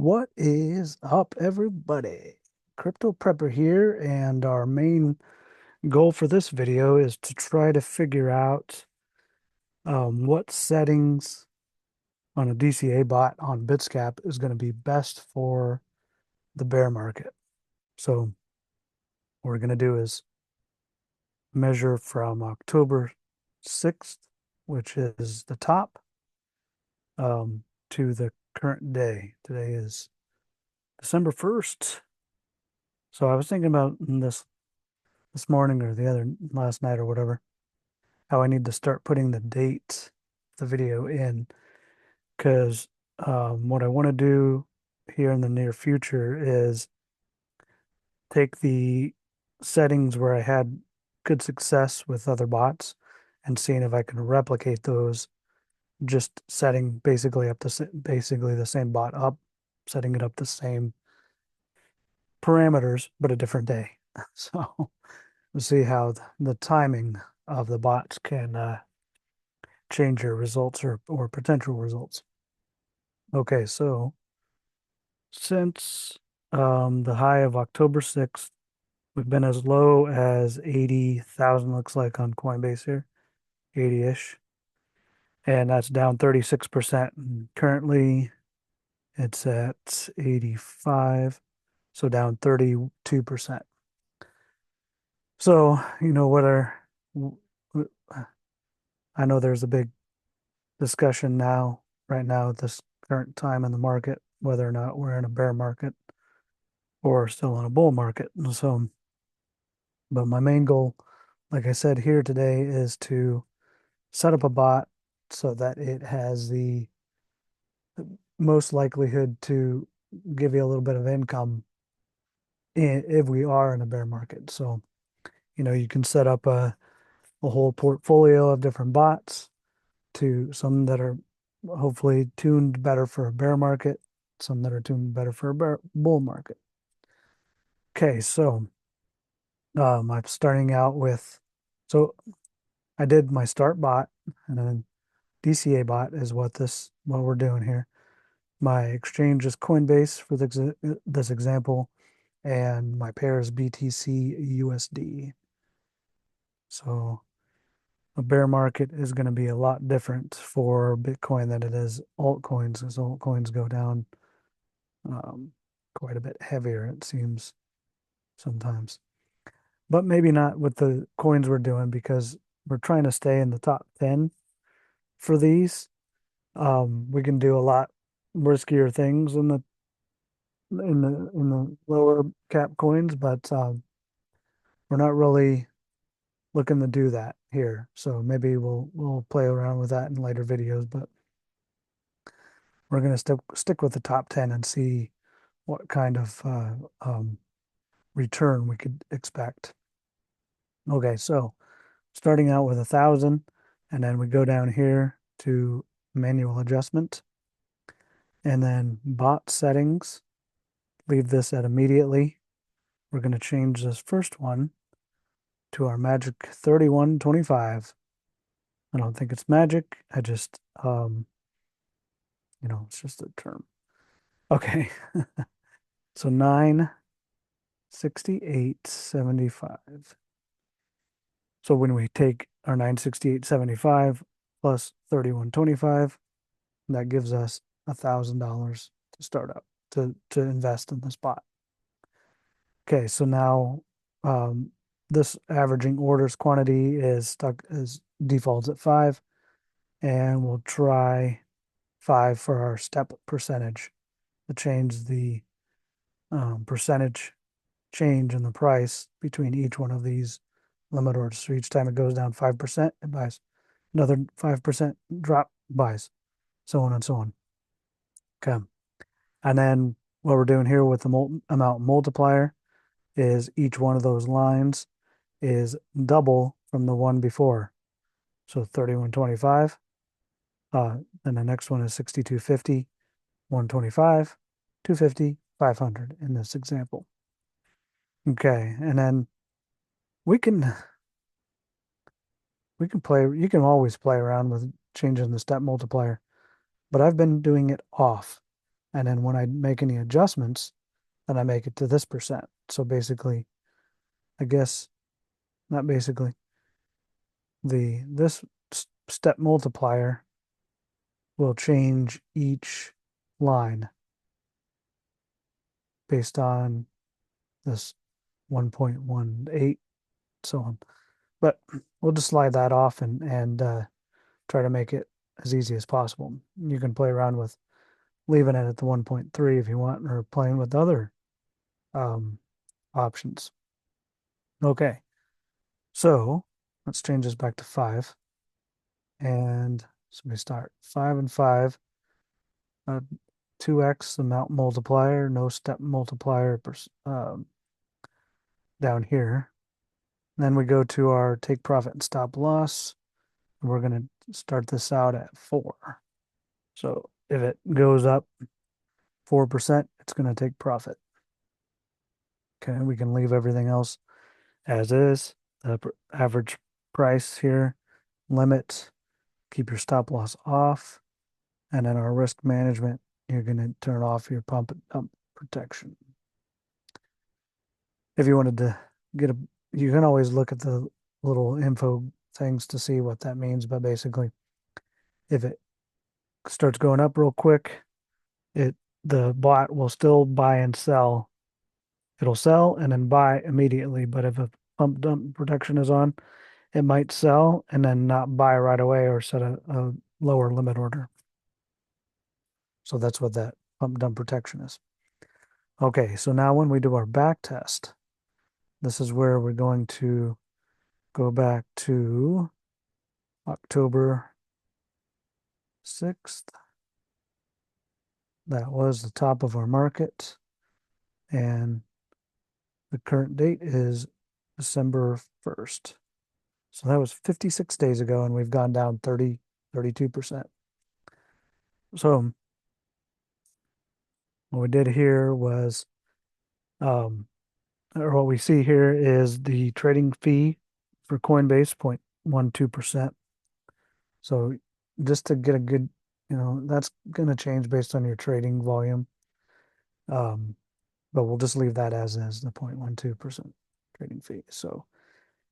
What is up, everybody? Crypto Prepper here, and our main goal for this video is to try to figure out what settings on a DCA bot on Bitscap is going to be best for the bear market. So what we're going to do is measure from October 6th, which is the top, to the current day. Today is December 1st. So I was thinking about this morning or the other last night or whatever, how I need to start putting the date the video in because what I want to do here in the near future is take the settings where I had good success with other bots and seeing if I can replicate those, just setting basically basically the same bot up, setting it up the same parameters but a different day. So we'll see how the timing of the bots can change your results or potential results. Okay, so since the high of October 6th, we've been as low as 80,000, looks like on Coinbase here, 80-ish. And that's down 36%. And currently, it's at 85, so down 32%. So, what I know there's a big discussion now, right now, at this current time in the market, whether or not we're in a bear market or still in a bull market. So, but my main goal, like I said here today, is to set up a bot so that it has the most likelihood to give you a little bit of income if we are in a bear market. So, you can set up a whole portfolio of different bots to some that are hopefully tuned better for a bear market, some that are tuned better for a bull market. Okay, so I'm starting out with, so I did my start bot and then DCA bot is what we're doing here. My exchange is Coinbase for this example, and my pair is BTC USD. So a bear market is going to be a lot different for Bitcoin than it is altcoins, as altcoins go down um, quite a bit heavier, it seems sometimes. But maybe not with the coins we're doing because we're trying to stay in the top 10 for these. We can do a lot riskier things in the lower cap coins, but we're not really looking to do that here. So maybe we'll play around with that in later videos, but we're going to stick with the top 10 and see what kind of return we could expect. Okay, so starting out with 1,000, and then we go down here to manual adjustment, and then bot settings. Leave this at immediately. We're going to change this first one to our magic 3125. I don't think it's magic. I just, it's just a term. Okay. So 968.75. So when we take our 968.75 plus 3125, that gives us $1,000 to start up to invest in this bot. Okay, so now this averaging orders quantity is stuck as defaults at 5, and we'll try 5 for our step percentage to change the percentage change in the price between each one of these limit orders. So each time it goes down 5%, it buys. Another 5% drop, buys, so on and so on. Okay. And then what we're doing here with the amount multiplier is each one of those lines is double from the one before. So 3125. Then the next one is 6250, 125, 250, 500 in this example. Okay, and then we can play, you can always play around with changing the step multiplier, but I've been doing it off. And then when I make any adjustments, then I make it to this percent. So basically, I guess not basically, this step multiplier will change each line based on this 1.18, so on. But we'll just slide that off and try to make it as easy as possible. You can play around with leaving it at the 1.3 if you want, or playing with other um, options. Okay, so let's change this back to 5. And so we start 5 and 5, 2x amount multiplier, no step multiplier down here. Then we go to our take profit and stop loss. And we're going to start this out at 4. So if it goes up 4%, it's going to take profit. Okay, we can leave everything else as is. The average price here, limit, keep your stop loss off. And then our risk management, you're going to turn off your pump and dump protection. If you wanted to get you can always look at the little info things to see what that means. But basically, if it starts going up real quick, the bot will still buy and sell. It'll sell and then buy immediately. But if a pump dump protection is on, it might sell and then not buy right away or set a lower limit order. So that's what that pump dump protection is. Okay, so now when we do our back test, this is where we're going to go back to October 6th. That was the top of our market. And the current date is December 1st. So that was 56 days ago, and we've gone down 32%. So what we did here was, or what we see here is the trading fee for Coinbase, 0.12%. So just to get a good, that's going to change based on your trading volume. But we'll just leave that as is, the 0.12% trading fee. So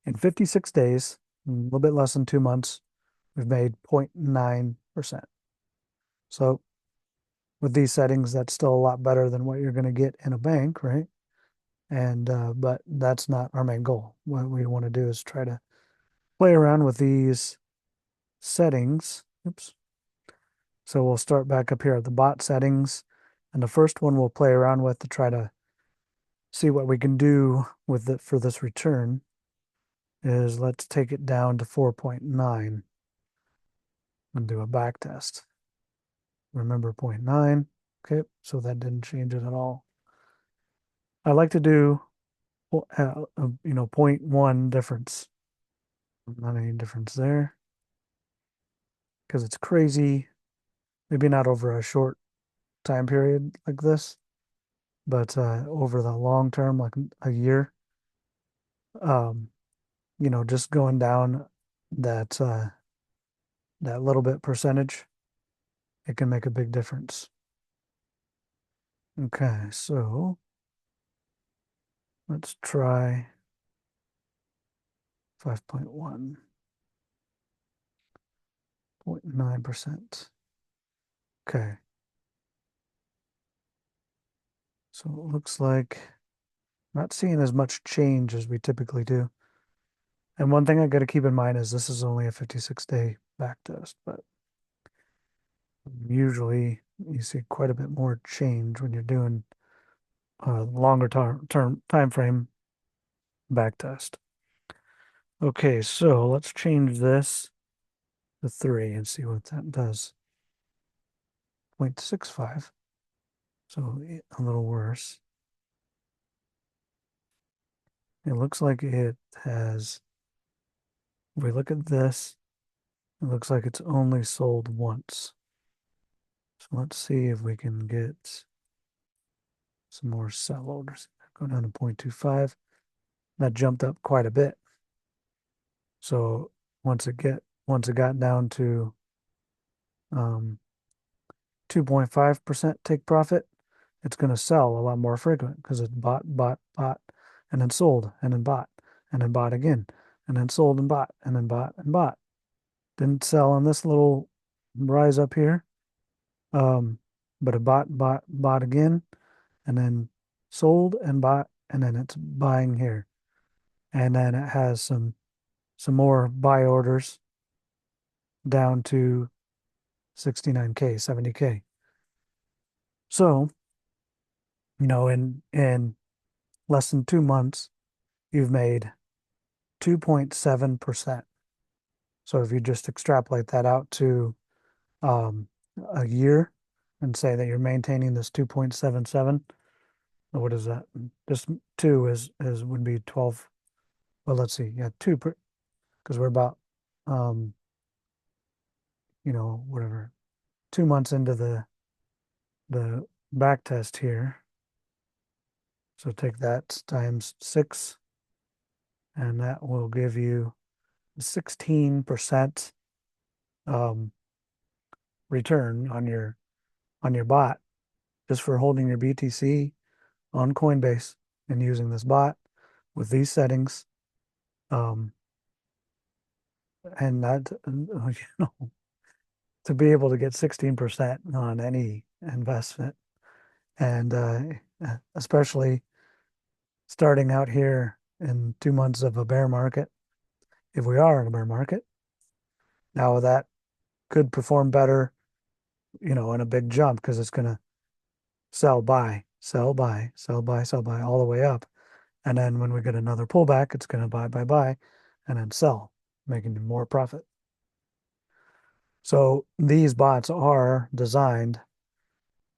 in 56 days, a little bit less than 2 months, we've made 0.9%. So with these settings, that's still a lot better than what you're going to get in a bank, right? And but that's not our main goal. What we want to do is try to play around with these settings. Oops. So we'll start back up here at the bot settings. And the first one we'll play around with to try to see what we can do with it for this return is let's take it down to 4.9 and do a back test. Remember 0.9. Okay, so that didn't change it at all. I like to do, 0.1 difference. Not any difference there because it's crazy. Maybe not over a short time period like this, but over the long term, like a year, um, just going down that that little bit percentage, it can make a big difference. Okay, so let's try 5.1, 0.9%. Okay. So it looks like not seeing as much change as we typically do. And one thing I got to keep in mind is this is only a 56-day back test, but usually you see quite a bit more change when you're doing a longer term time frame back test. Okay, so let's change this to 3 and see what that does. 0.65, so a little worse. It looks like it has, if we look at this, it looks like it's only sold once. So let's see if we can get some more sell orders. Go down to 0.25. That jumped up quite a bit. So once it got down to 2.5% take profit, it's going to sell a lot more frequent because it's bought, bought, bought, and then sold, and then bought again, and then sold and bought, and then bought and bought. Didn't sell on this little rise up here, um, but it bought, bought, bought again, and then sold and bought, and then it's buying here. And then it has some more buy orders down to 69K, 70K. So, in less than 2 months, you've made 2.7%. So if you just extrapolate that out to um, a year and say that you're maintaining this 2.77, what is that? Just two is would be 12. Well, let's see. Yeah, two per, because we're about whatever, 2 months into the back test here. So take that times 6, and that will give you 16% um, return on your bot just for holding your BTC on Coinbase and using this bot with these settings. Um, and that, to be able to get 16% on any investment, and especially starting out here in 2 months of a bear market, if we are in a bear market, now that could perform better, in a big jump because it's going to sell, buy, sell, buy, sell, buy, sell, buy all the way up. And then when we get another pullback, it's going to buy, and then sell, making more profit. So these bots are designed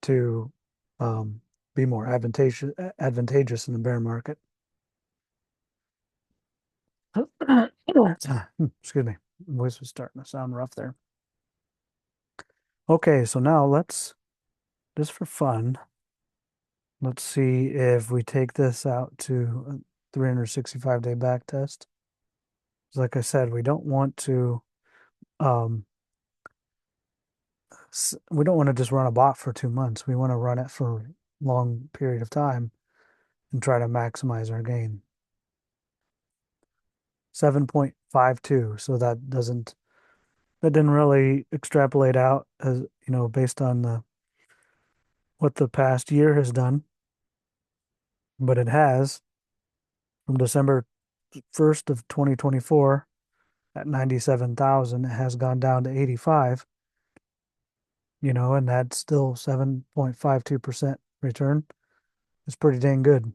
to be more advantageous in the bear market. Excuse me, voice was starting to sound rough there. Okay, so now just for fun, let's see if we take this out to a 365-day back test. Like I said, we don't want to um, we don't want to just run a bot for 2 months. We want to run it for a long period of time and try to maximize our gain. 7.52. So that didn't really extrapolate out as, based on what the past year has done, but it has from December 1st of 2024 at 97,000, it has gone down to 85, and that's still 7.52% return. It's pretty dang good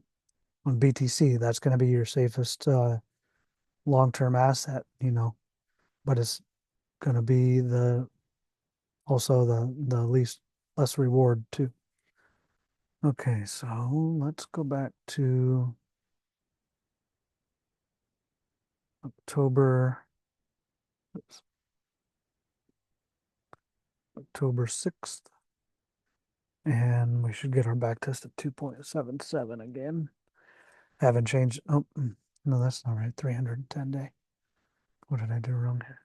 on BTC. That's going to be your safest long-term asset, but it's going to be also the less reward too. Okay, so let's go back to October, October 6th, and we should get our back test at 2.77 again. Haven't changed. Oh, no, that's not right. 310 day. What did I do wrong here?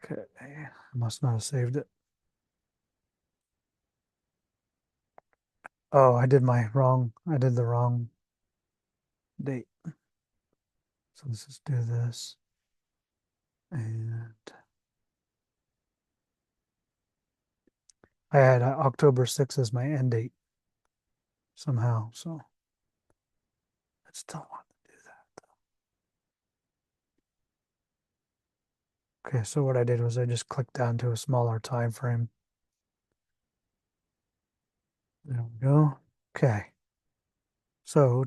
Okay, I must not have saved it. Oh, I did the wrong date. So let's just do this. And I had October 6th as my end date somehow. So I still want to do that. Okay, so what I did was I just clicked down to a smaller time frame. There we go. Okay. So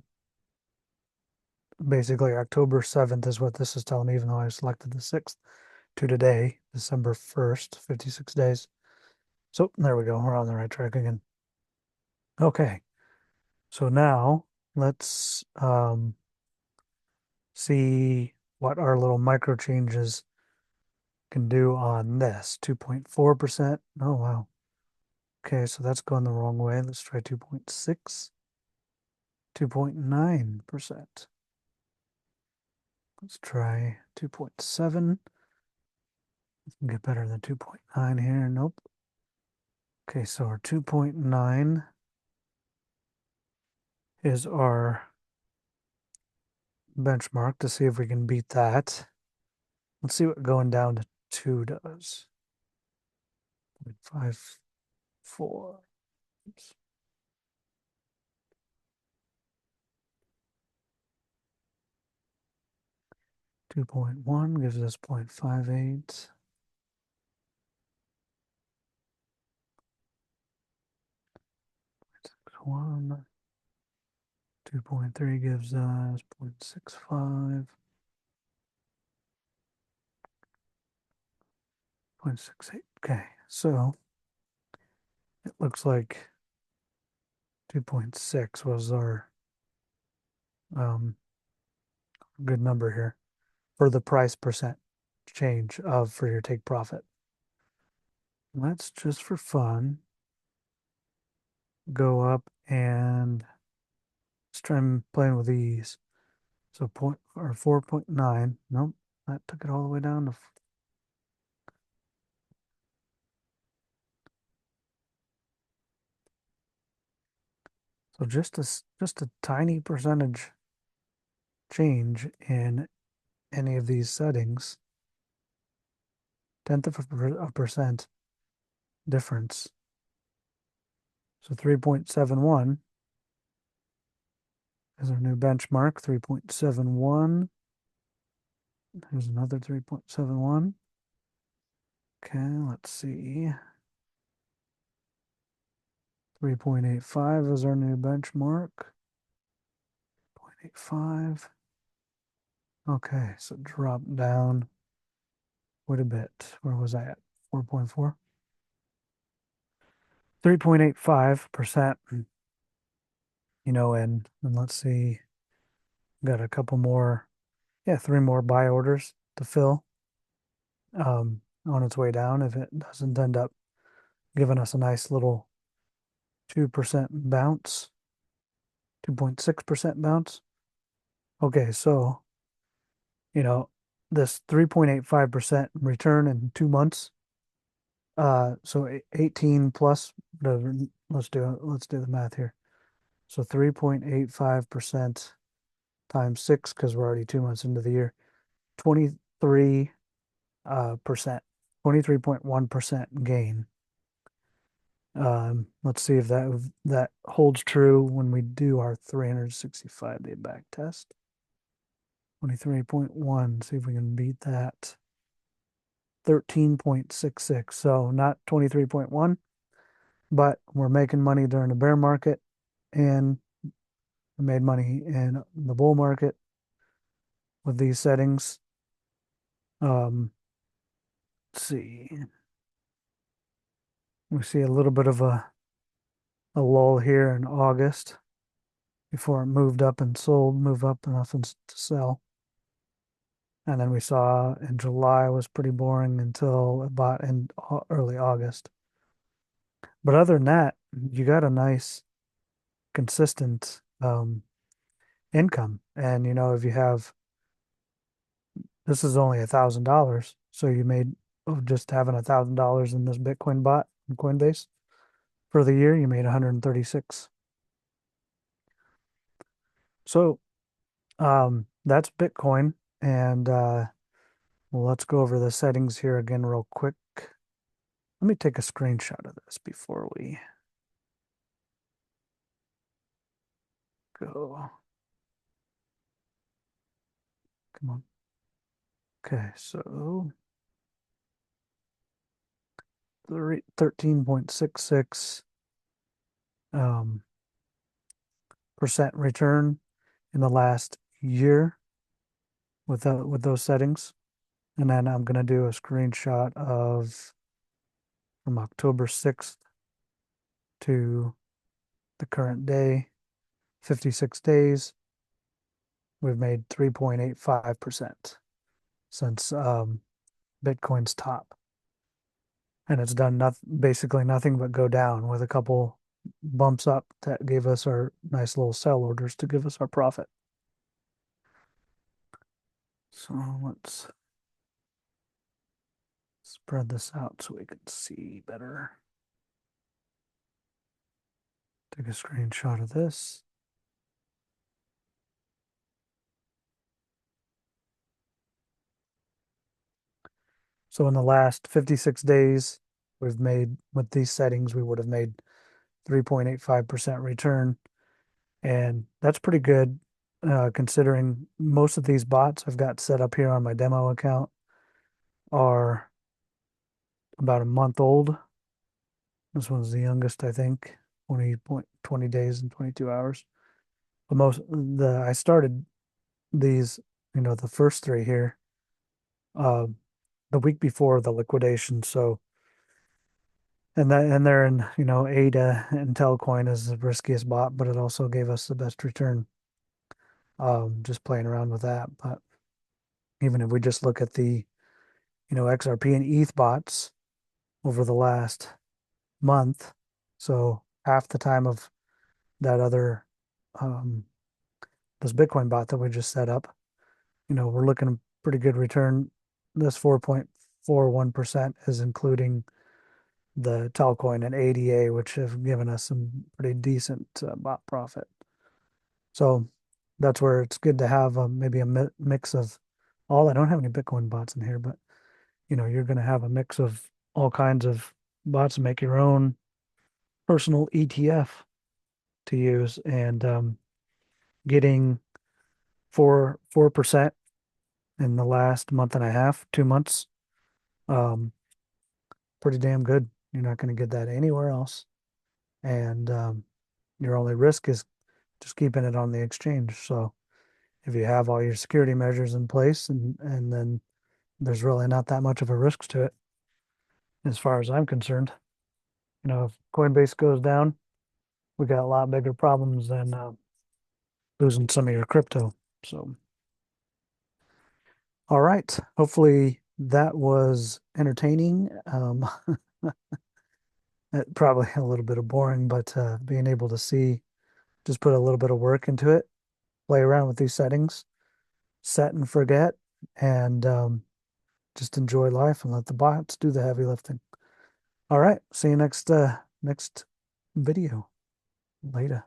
basically October 7th is what this is telling me, even though I selected the 6th to today, December 1st, 56 days. So there we go. We're on the right track again. Okay. So now let's see what our little micro changes can do on this. 2.4%. Oh, wow. Okay, so that's going the wrong way. Let's try 2.6, 2.9%. Let's try 2.7. Get better than 2.9 here. Nope. Okay, so our 2.9 is our benchmark to see if we can beat that. Let's see what going down to 2 does. 0.54. Oops. 2.1 gives us 0.58. 1. 2.3 gives us 0.65. 0.68. Okay, so it looks like 2.6 was our um, good number here for the price percent change of for your take profit. Let's just for fun go up and let's try playing with these. So point or 4.9. Nope, that took it all the way down to. So just a tiny percentage change in any of these settings, tenth of a percent difference. So 3.71 is our new benchmark. 3.71. Here's another 3.71. Okay, let's see. 3.85 is our new benchmark. 0.85. Okay, so drop down quite a bit. Where was I at? 4.4. 3.85%. And let's see. Got a couple more, yeah, 3 more buy orders to fill on its way down if it doesn't end up giving us a nice little 2% bounce, 2.6% bounce. Okay, so, you know, this 3.85% return in 2 months. So 18 plus, whatever, let's do the math here. So 3.85% times 6, because we're already 2 months into the year, 23 percent, 23.1% gain. Let's see if that holds true when we do our 365-day back test. 23.1, see if we can beat that. 13.66, so not 23.1, but we're making money during the bear market and we made money in the bull market with these settings. Let's see. We see a little bit of a lull here in August before it moved up and sold, move up enough to sell. And then we saw in July was pretty boring until about in early August. But other than that, you got a nice, consistent income. And if you have this is only $1,000, so you made just having $1,000 in this Bitcoin bot in Coinbase for the year, you made 136. So that's Bitcoin, and well, let's go over the settings here again real quick. Let me take a screenshot of this before we go. Come on. Okay, so 13.66 percent return in the last year with those settings. And then I'm gonna do a screenshot of from October 6th to the current day, 56 days. We've made 3.85% since Bitcoin's top. And it's done basically nothing but go down with a couple bumps up that gave us our nice little sell orders to give us our profit. So let's spread this out so we can see better. Take a screenshot of this. So in the last 56 days, we've made, with these settings, we would have made 3.85% return. And that's pretty good, considering most of these bots I've got set up here on my demo account are about a month old. This one's the youngest, I think, 20 days and 22 hours. But I started these, the first three here, uh, the week before the liquidation. So, and they're in, ADA and Telcoin is the riskiest bot, but it also gave us the best return. Just playing around with that. But even if we just look at the, XRP and ETH bots over the last month, so half the time of that other, um, this Bitcoin bot that we just set up, we're looking at pretty good return. This 4.41% is including the Talcoin and ADA, which have given us some pretty decent bot profit. So that's where it's good to have maybe a mix of all. I don't have any Bitcoin bots in here, but you're going to have a mix of all kinds of bots to make your own personal ETF to use, and getting 4% in the last month and a half, 2 months, um, pretty damn good. You're not going to get that anywhere else, and your only risk is just keeping it on the exchange. So if you have all your security measures in place, and then there's really not that much of a risk to it, as far as I'm concerned. If Coinbase goes down, we got a lot bigger problems than losing some of your crypto. So, all right. Hopefully that was entertaining. Probably a little bit of boring, but being able to see, just put a little bit of work into it, play around with these settings, set and forget, and just enjoy life and let the bots do the heavy lifting. All right. See you next video. Later.